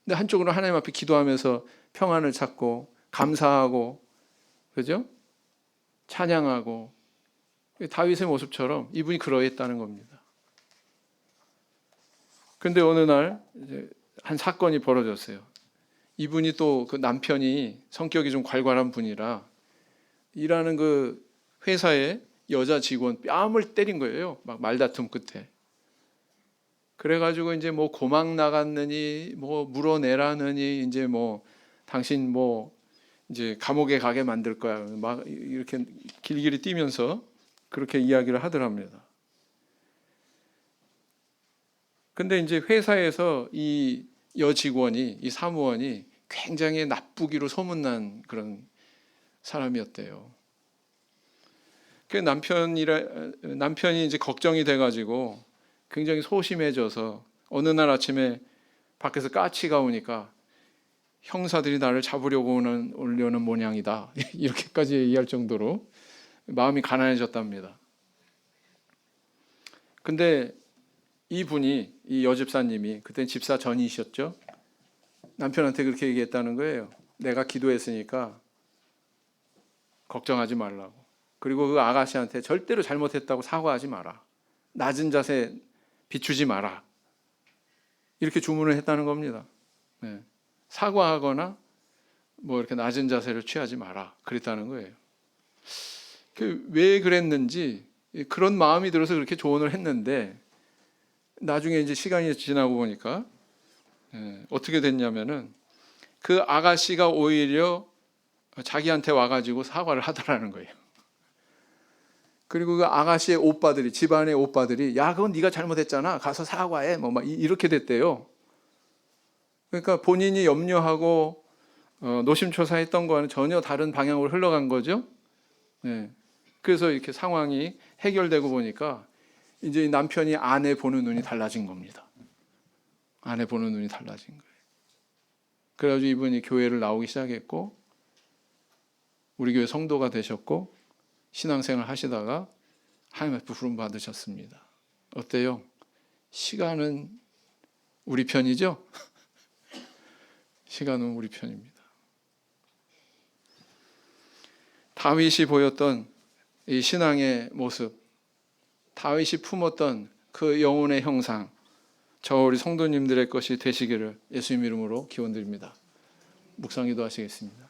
근데 한쪽으로 하나님 앞에 기도하면서 평안을 찾고 감사하고 그죠? 찬양하고 다윗의 모습처럼 이분이 그러했다는 겁니다. 그런데 어느 날 이제 한 사건이 벌어졌어요. 이분이 또 그 남편이 성격이 좀 괄괄한 분이라 일하는 그 회사의 여자 직원 뺨을 때린 거예요. 막 말다툼 끝에. 그래가지고 이제 뭐 고막 나갔느니 뭐 물어내라느니 이제 뭐 당신 뭐 이제 감옥에 가게 만들 거야. 막 이렇게 길길이 뛰면서 그렇게 이야기를 하더랍니다. 근데 이제 회사에서 이 여직원이, 이 사무원이 굉장히 나쁘기로 소문난 그런 사람이었대요. 그 남편이 이제 걱정이 돼가지고 굉장히 소심해져서 어느 날 아침에 밖에서 까치가 오니까 형사들이 나를 잡으려고 오려는 모양이다. 이렇게까지 얘기할 정도로 마음이 가난해졌답니다. 근데 이분이, 이 여집사님이, 그땐 집사 전이셨죠? 남편한테 그렇게 얘기했다는 거예요. 내가 기도했으니까 걱정하지 말라고. 그리고 그 아가씨한테 절대로 잘못했다고 사과하지 마라. 낮은 자세 비추지 마라. 이렇게 주문을 했다는 겁니다. 네. 사과하거나 뭐 이렇게 낮은 자세를 취하지 마라. 그랬다는 거예요. 왜 그랬는지, 그런 마음이 들어서 그렇게 조언을 했는데 나중에 이제 시간이 지나고 보니까 어떻게 됐냐면은 그 아가씨가 오히려 자기한테 와가지고 사과를 하더라는 거예요. 그리고 그 아가씨의 오빠들이, 집안의 오빠들이, 야, 그건 네가 잘못했잖아, 가서 사과해, 뭐 막 이렇게 됐대요. 그러니까 본인이 염려하고 노심초사했던 거와는 전혀 다른 방향으로 흘러간 거죠. 네. 그래서 이렇게 상황이 해결되고 보니까 이제 남편이 아내 보는 눈이 달라진 겁니다. 아내 보는 눈이 달라진 거예요. 그래가지고 이분이 교회를 나오기 시작했고, 우리 교회 성도가 되셨고, 신앙생활 하시다가 하나님 앞에 부름 받으셨습니다. 어때요? 시간은 우리 편이죠? 시간은 우리 편입니다. 다윗이 보였던 이 신앙의 모습, 다윗이 품었던 그 영혼의 형상, 저 우리 성도님들의 것이 되시기를 예수님 이름으로 기원드립니다. 묵상 기도하시겠습니다.